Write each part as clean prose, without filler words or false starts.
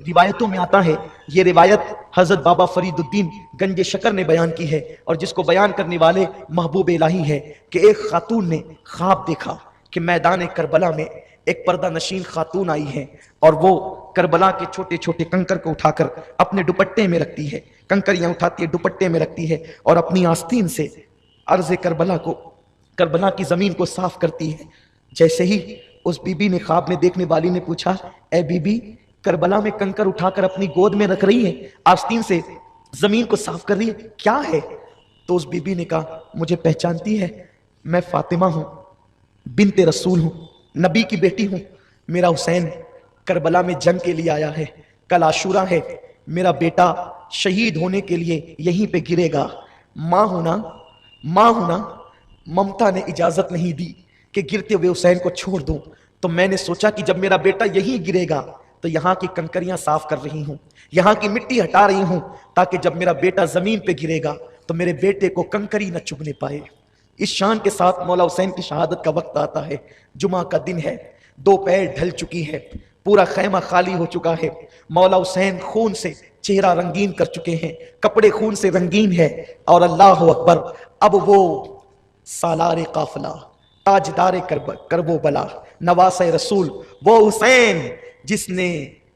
روایتوں میں آتا ہے، یہ روایت حضرت بابا فرید الدین گنج شکر نے بیان کی ہے، اور جس کو بیان کرنے والے محبوب الہی ہے، کہ ایک خاتون نے خواب دیکھا کہ میدان کربلا میں ایک پردہ نشین خاتون آئی ہے، اور وہ کربلا کے چھوٹے چھوٹے کنکر کو اٹھا کر اپنے دوپٹے میں رکھتی ہے، کنکریاں اٹھاتی ہے، دوپٹے میں رکھتی ہے، اور اپنی آستین سے عرض کربلا کی زمین کو صاف کرتی ہے۔ جیسے ہی اس بی بی نے، خواب میں دیکھنے والی نے پوچھا، اے بی بی، کربلا میں کنکر اٹھا کر اپنی گود میں رکھ رہی ہے، آستین سے زمین کو صاف کر رہی ہے، کیا ہے؟ تو اس بی بی نے کہا، مجھے پہچانتی ہے، میں فاطمہ ہوں، بنت رسول ہوں، نبی کی بیٹی ہوں، میرا حسین کربلا میں جنگ کے لیے آیا ہے، کل عاشورہ ہے، میرا بیٹا شہید ہونے کے لیے یہیں پہ گرے گا، ماں ہونا ممتا نے اجازت نہیں دی کہ گرتے ہوئے حسین کو چھوڑ دوں، تو میں نے سوچا کہ جب میرا بیٹا یہیں گرے گا تو یہاں کی کنکریاں صاف کر رہی ہوں، یہاں کی مٹی ہٹا رہی ہوں، تاکہ جب میرا بیٹا زمین پہ گرے گا تو میرے بیٹے کو کنکری نہ چبھنے پائے۔ اس شان کے ساتھ مولا حسین کی شہادت کا وقت آتا ہے، جمعہ کا دن ہے، دوپہر ڈھل چکی ہے، پورا خیمہ خالی ہو چکا ہے، مولا حسین خون سے چہرہ رنگین کر چکے ہیں، کپڑے خون سے رنگین ہے، اور اللہ اکبر، اب وہ سالار قافلہ، تاجدار کرب و بلا، نواس رسول، وہ حسین جس نے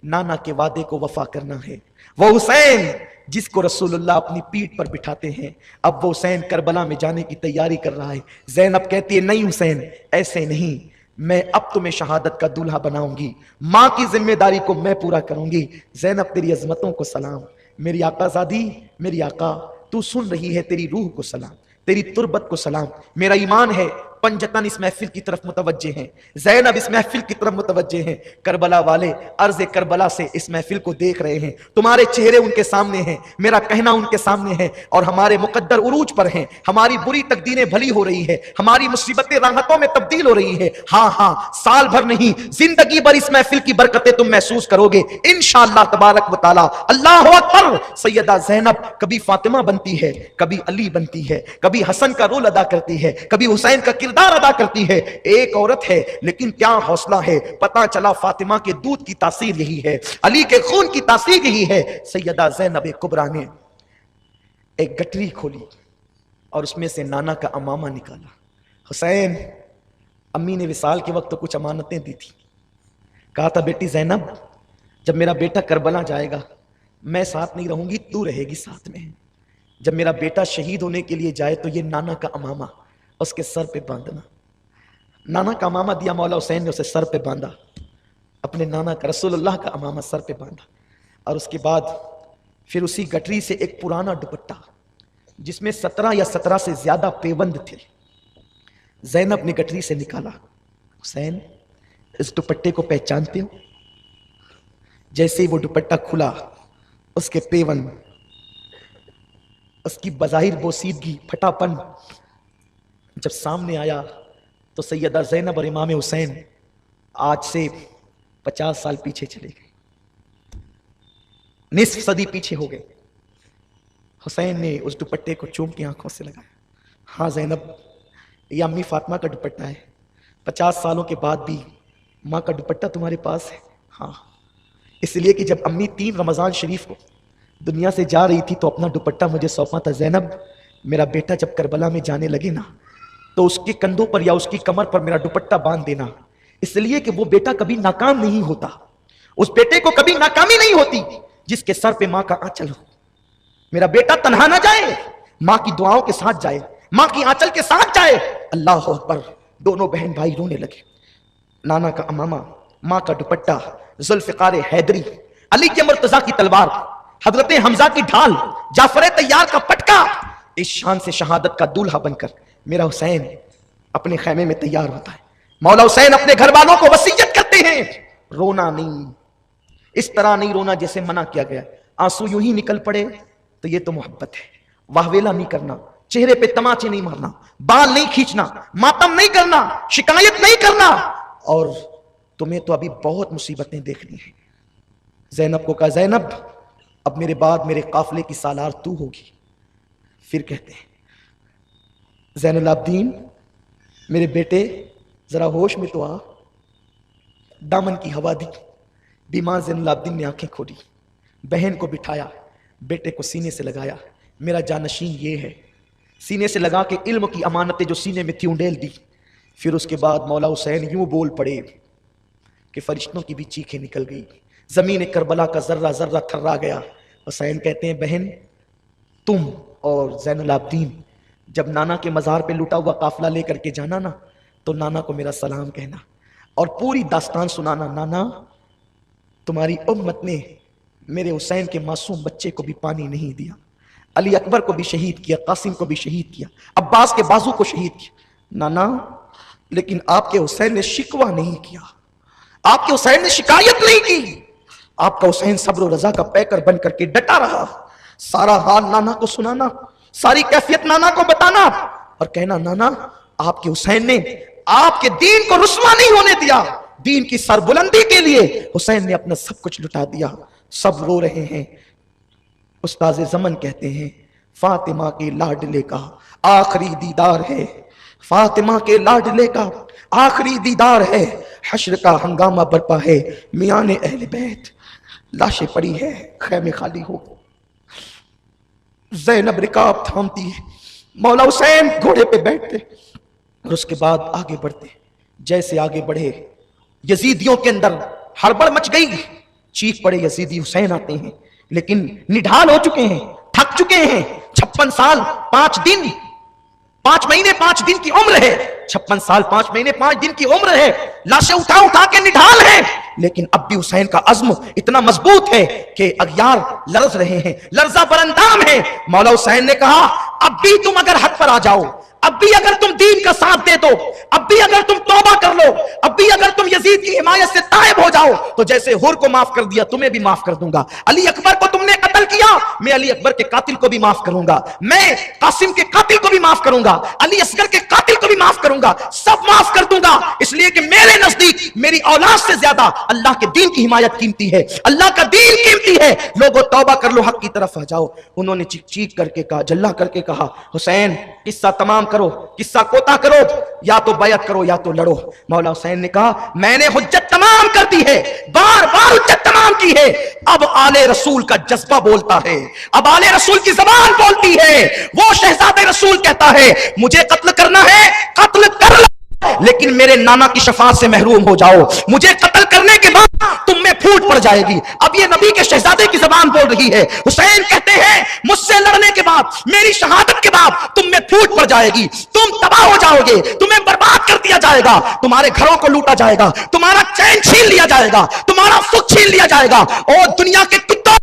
نانا کے وعدے کو وفا کرنا ہے، وہ حسین جس کو رسول اللہ اپنی پیٹھ پر بٹھاتے ہیں، اب وہ حسین کربلا میں جانے کی تیاری کر رہا ہے۔ زینب کہتی ہے، نہیں حسین، ایسے نہیں، میں اب تمہیں شہادت کا دولہا بناؤں گی، ماں کی ذمہ داری کو میں پورا کروں گی۔ زینب تیری عظمتوں کو سلام، میری آقا زادی، میری آقا تو سن رہی ہے، تیری روح کو سلام، تیری تربت کو سلام، میرا ایمان ہے پنجتن اس محفل کی طرف متوجہ ہیں، زینب اس محفل کی طرف متوجہ ہیں، کربلا والے عرض کربلا سے اس محفل کو دیکھ رہے ہیں، تمہارے چہرے ان کے سامنے ہیں، میرا کہنا ان کے سامنے ہے، اور ہمارے مقدر عروج پر ہیں، ہماری بری تقدیریں بھلی ہو رہی ہے، ہماری مصیبتیں راحتوں میں تبدیل ہو رہی ہے۔ ہاں سال بھر نہیں، زندگی بھر اس محفل کی برکتیں تم محسوس کرو گے انشاءاللہ تبارک و تعالی۔ اللہ اکبر۔ سیدہ زینب کبھی فاطمہ بنتی ہے، کبھی علی بنتی ہے، کبھی حسن کا رول ادا کرتی ہے، کبھی حسین کا کردار ادا کرتی ہے، ایک عورت ہے لیکن کیا حوصلہ ہے، پتہ چلا فاطمہ کے دودھ کی تاثیر یہی ہے، علی کے خون کی تاثیر یہی ہے۔ سیدہ زینب کبریٰ نے ایک گٹری کھولی اور اس میں سے نانا کا امامہ نکالا۔ حسین، امی نے وصال کے وقت تو کچھ امانتیں دی تھی، کہا تھا بیٹی زینب، جب میرا بیٹا کربلا جائے گا میں ساتھ نہیں رہوں گی، تو رہے گی ساتھ میں، جب میرا بیٹا شہید ہونے کے لیے جائے تو یہ نانا کا امامہ اس کے سر پہ باندھنا۔ نانا کا امامہ دیا مولا حسین نے، اسے سر پہ باندھا، اپنے نانا کا، رسول اللہ کا امامہ سر پہ باندھا، اور اس کے بعد پھر اسی گٹری سے ایک پرانا دوپٹہ جس میں 17 یا 17 سے زیادہ پیوند تھے، زینب نے گٹری سے نکالا۔ حسین، اس دوپٹے کو پہچانتے ہو؟ جیسے ہی وہ دوپٹہ کھلا، اس کے پیوند، اس کی بظاہر بوسیدگی، پھٹا پن جب سامنے آیا تو سیدہ زینب اور امام حسین آج سے 50 سال پیچھے چلے گئے، نصف صدی پیچھے ہو گئے۔ حسین نے اس دوپٹے کو چوم کے آنکھوں سے لگایا، ہاں زینب، یہ امی فاطمہ کا دوپٹہ ہے، 50 سالوں کے بعد بھی ماں کا دوپٹہ تمہارے پاس ہے؟ ہاں، اس لیے کہ جب امی 3 رمضان شریف کو دنیا سے جا رہی تھی تو اپنا دوپٹہ مجھے سونپا تھا، زینب میرا بیٹا جب کربلا میں جانے لگے نا تو اس کے کندھوں پر یا اس کی کمر پر میرا دوپٹہ باندھ دینا، اس لیے کہ وہ بیٹا کبھی ناکام نہیں ہوتا، اس بیٹے کو کبھی ناکامی نہیں ہوتی جس کے سر پہ ماں کا آنچل ہو۔ میرا بیٹا تنہا نہ جائے، ماں کی دعاؤں کے ساتھ جائے، ماں کی آنچل کے ساتھ جائے۔ اللہ اکبر۔ دونوں بہن بھائی رونے لگے، نانا کا امامہ، ماں کا دوپٹہ، ذوالفقار حیدری، علی کے مرتضیٰ کی تلوار، حضرت حمزہ کی ڈھال، جعفر طیار کا پٹکا، اس شان سے شہادت کا دولہا بن کر میرا حسین اپنے خیمے میں تیار ہوتا ہے۔ مولا حسین اپنے گھر والوں کو وصیت کرتے ہیں، رونا نہیں، اس طرح نہیں رونا جیسے منع کیا گیا، آنسو یوں ہی نکل پڑے تو یہ تو محبت ہے، واہویلا نہیں کرنا، چہرے پہ تماچے نہیں مارنا، بال نہیں کھینچنا، ماتم نہیں کرنا، شکایت نہیں کرنا، اور تمہیں تو ابھی بہت مصیبتیں دیکھنی ہیں۔ زینب کو کہا، زینب اب میرے بعد میرے قافلے کی سالار تو ہوگی۔ پھر کہتے ہیں، زین العابدین میرے بیٹے ذرا ہوش میں تو آ، دامن کی ہوا دی، बीमार ज़ैनुल आबिदीन ने आंखें खोली, बहन को बिठाया, बेटे को सीने से लगाया, मेरा जानशीन ये है, सीने से लगा के इल्म की अमानतें जो सीने में थी उंडेल दी। फिर उसके बाद मौला हुसैन यूं बोल पड़े कि फरिश्तों की भी चीखें निकल गई, ज़मीन करबला का ज़र्रा ज़र्रा थर्रा गया। हुसैन कहते हैं, बहन तुम और ज़ैनुल आबिदीन जब नाना के मज़ार पे लुटा हुआ काफिला लेकर के जाना ना, तो नाना को मेरा सलाम कहना और पूरी दास्तान सुनाना। नाना, तुम्हारी उम्मत ने मेरे हुसैन के मासूम बच्चे को भी पानी नहीं दिया, अली अकबर को भी शहीद किया, कासिम को भी शहीद किया, अब्बास के बाजू को शहीद किया। नाना, लेकिन आपके हुसैन ने शिकवा नहीं किया, आपके हुसैन ने शिकायत नहीं की, आपका हुसैन सब्र और रजा का पैकर बन करके डटा रहा। सारा हाल नाना को सुनाना, सारी कैफियत नाना को बताना और कहना, नाना आपके हुसैन ने आपके दीन को रुस्वा नहीं होने दिया, दीन की सरबुलंदी के लिए हुसैन ने अपना सब कुछ लुटा दिया। सब रो रहे हैं। उस्ताद ज़मन कहते हैं, फातिमा के लाडले का आखिरी दीदार है, फातिमा के लाडले का आखिरी दीदार है, हश्र का हंगामा बरपा है, मियाने अहले बैत लाशें पड़ी है, खैमे खाली हो। ज़ैनब रिकाब थामती है, मौला हुसैन घोड़े पे बैठते और उसके बाद आगे बढ़ते। जैसे आगे बढ़े यजीदियों के अंदर हड़बड़ मच गई, चीख पड़े यजीदी, हुसैन आते हैं, लेकिन निढाल हो चुके हैं, थक चुके हैं। 56 साल 5 दिन 5 महीने 5 दिन की उम्र है, 56 साल 5 महीने 5 दिन की उम्र है, लाशें उठा उठा के निढाल है, लेकिन अब भी हुसैन का अज़्म इतना मजबूत है कि अगियार लरज रहे हैं, लर्जा बरंदाम है। मौला हुसैन ने कहा, अब भी तुम अगर हक पर आ जाओ, अब भी अगर तुम दीन का साथ दे दो, अब भी अगर तुम तौबा कर लो, अब भी अगर तुम यजीद की हिमायत से तायब हो जाओ, तो जैसे हुर को माफ कर दिया तुम्हें भी माफ कर दूंगा। अली अकबर को तुमने कत्ल किया, मैं अली अकबर के कातिल को भी माफ करूंगा, मैं कासिम के कातिल को भी माफ करूंगा, अली असगर के कातिल को भी माफ करूंगा, सब माफ कर दूंगा, इसलिए कि मेरे नजदीक मेरी औलाद से ज्यादा अल्लाह के दीन की हिमायत कीमती है, अल्लाह का दीन कीमती है। लोगों तौबा कर लो, हक की तरफ आ जाओ। उन्होंने चीख चीख करके कहा, जल्ला करके कहा, हुसैन किस्सा तमाम करो, किस्सा कोता करो, या तो बैत करो या तो लड़ो। मौला हुसैन ने कहा, मैंने हुज्जत तमाम कर दी है, बार बार हुज्जत तमाम की है, अब आले रसूल का जज्बा बोलता है, अब आले रसूल की जबान बोलती है। वो शहजादे रसूल कहता है, मुझे कत्ल करना है कत्ल कर लो, लेकिन मेरे नाना की शफाअत से महरूम हो जाओ, मुझे कत्ल करने के बाद तुम में फूट पड़ जाएगी। अब ये नबी के शहजादे की जबान बोल रही है। हुसैन कहते हैं, मुझसे लड़ने के बाद, मेरी शहादत के बाद तुम में फूट पड़ जाएगी, तुम तबाह हो जाओगे, तुम्हें बर्बाद कर दिया जाएगा, तुम्हारे घरों को लूटा जाएगा, तुम्हारा चैन छीन लिया जाएगा, तुम्हारा सुख छीन लिया जाएगा, और दुनिया के कुत्तों,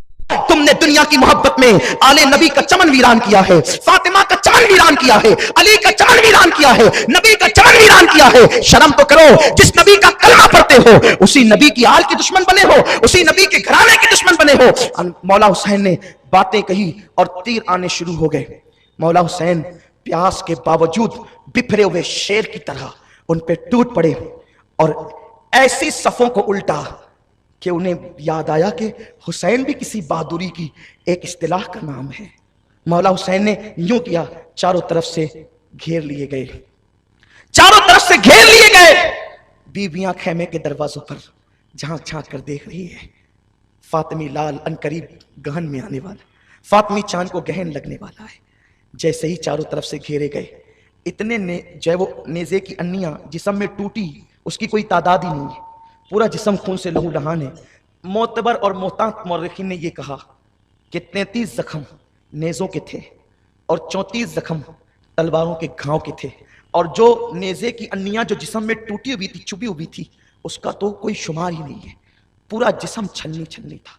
तुमने दुनिया की मोहब्बत में आले नबी का चमन वीरान किया है, फातिमा का चमन वीरान किया है, अली का चमन वीरान किया है, नबी का चमन वीरान किया है। शर्म तो करो, जिस नबी का कलमा पढ़ते हो उसी नबी की आल की दुश्मन बने हो, उसी नबी के घराने के दुश्मन बने हो। मौला हुसैन ने बातें कही और तीर आने शुरू हो गए। मौला हुसैन प्यास के बावजूद बिफरे हुए शेर की तरह उन पे टूट पड़े और ऐसी सफों को उल्टा कि उन्हें याद आया कि हुसैन भी किसी बहादुरी की एक इस्तिलाह का नाम है। मौला हुसैन ने यूं किया, चारों तरफ से घेर लिए गए, चारों तरफ से घेर लिए गए। बीबियां खैमे के दरवाजों पर झांक झांक कर देख रही है, फातिमी लाल अनकरीब गहन में आने वाला, फातिमी चांद को गहन लगने वाला है। जैसे ही चारों तरफ से घेरे गए, इतने जो वो नेजे की अन्नियां जिस्म में टूटी, उसकी कोई तादाद ही नहीं है, पूरा जिस्म खून से लहू लहान है। मोतबर और मोहतात मौरखीन ने यह कहा कि 33 जख्म नेज़ों के थे और 34 जख्म तलवारों के घाव के थे, और जो नेज़े की अन्नियां जो जिस्म में टूटी हुई थी, चुभी हुई थी, उसका तो कोई शुमार ही नहीं है, पूरा जिस्म छन्नी छन्नी था।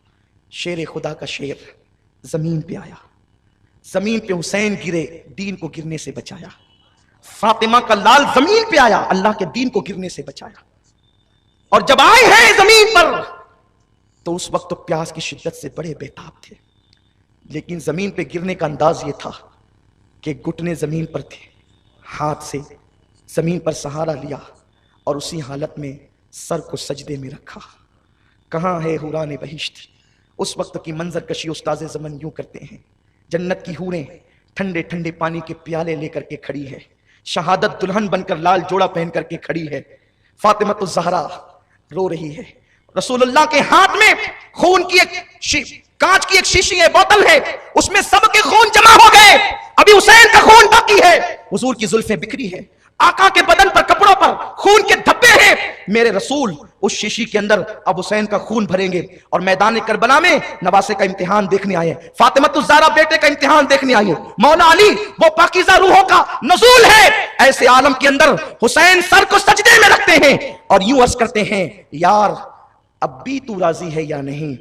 शेर खुदा का शेर जमीन पे आया, जमीन पे हुसैन गिरे, दीन को गिरने से बचाया। फातिमा का लाल जमीन पे आया, अल्लाह के दीन को गिरने से बचाया। और जब आए हैं जमीन पर तो उस वक्त तो प्यास की शिद्दत से बड़े बेताब थे, लेकिन जमीन पे गिरने का अंदाज ये था कि घुटने जमीन पर थे, हाथ से जमीन पर सहारा लिया और उसी हालत में सर को सजदे में रखा। कहाँ है हुरान बहिश्त? उस वक्त की मंजर कशी उस्ताद ज़मन यूं करते हैं, जन्नत की हूरें ठंडे ठंडे पानी के प्याले लेकर के खड़ी है, शहादत दुल्हन बनकर लाल जोड़ा पहन करके खड़ी है, फातिमा तो ज़हरा रो रही है, रसूलुल्लाह के हाथ में खून की एक कांच की एक शीशी है, बोतल है, उसमें सबके खून जमा हो गए, अभी हुसैन का खून बाकी है। हुजूर की जुल्फें बिखरी है, आका के बदन पर, कपड़ों पर खून के धब्बे हैं। मेरे रसूल उस शीशी के अंदर अब हुसैन का खून भरेंगे और मैदान करबला में नवासे का इम्तिहान देखने आए, फातिमतुज़ ज़हरा बेटे का इम्तिहान देखने आए। मौला अली वो पाकीज़ा रूहों का नुज़ूल है। ऐसे आलम के अंदर हुसैन सर को सजदे में रखते हैं और यूं अर्ज करते हैं, यार अब भी तू राजी है या नहीं?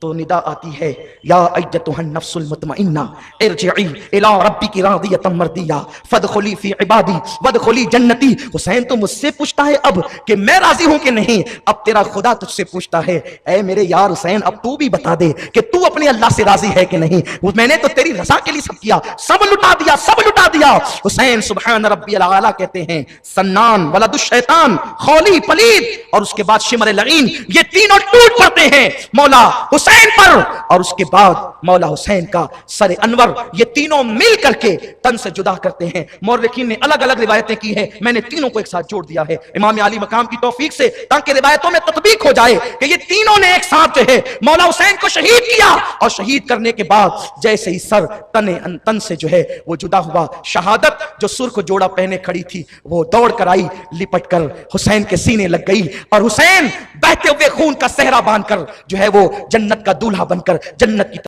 तो निदा आती है, या अय्यतुहन नफ्सुल मुतमइन्ना इरजिई इला रब्बिकी रादियतम मर्दिया फदखुली फी इबादी वदखुली जन्नती। हुसैन तो मुझसे पूछता है अब कि मैं राजी हूं कि नहीं, अब तेरा खुदा तुझसे पूछता है, ऐ मेरे यार हुसैन अब तू भी बता दे कि तू अपने अल्लाह से राजी है कि नहीं। मैंने तो तेरी रजा के लिए सब किया, सब लुटा दिया, सब लुटा दिया। हुसैन सुब्हान रब्बियल आला कहते हैं, सन्नान वलदुश शैतान खौली पलीद और उसके बाद शिमर लईन, ये तीनों टूट पड़ते हैं मौला हुसैन पर। और उसके बाद मौला हुसैन का सर अनवर, ये तीनों मिल करके तन से जुदा करते हैं। मौरखीन ने अलग अलग रिवायतें की है, मैंने तीनों को एक साथ जोड़ दिया है इमाम अली मकाम की तौफीक से, ताकि रिवायतों में तत्बीक हो जाए कि ये तीनों ने एक साथ जो है मौला हुसैन को शहीद किया। और शहीद करने के बाद जैसे ही सर तन से जो है वो जुदा हुआ, शहादत जो सुर्ख जोड़ा पहने खड़ी थी वो दौड़ कर आई, लिपट कर हुसैन के सीने लग गई और हुसैन बहते हुए खून का सहरा बांधकर जो है वो जन्नत का दूल्हा बनकर जन्नत की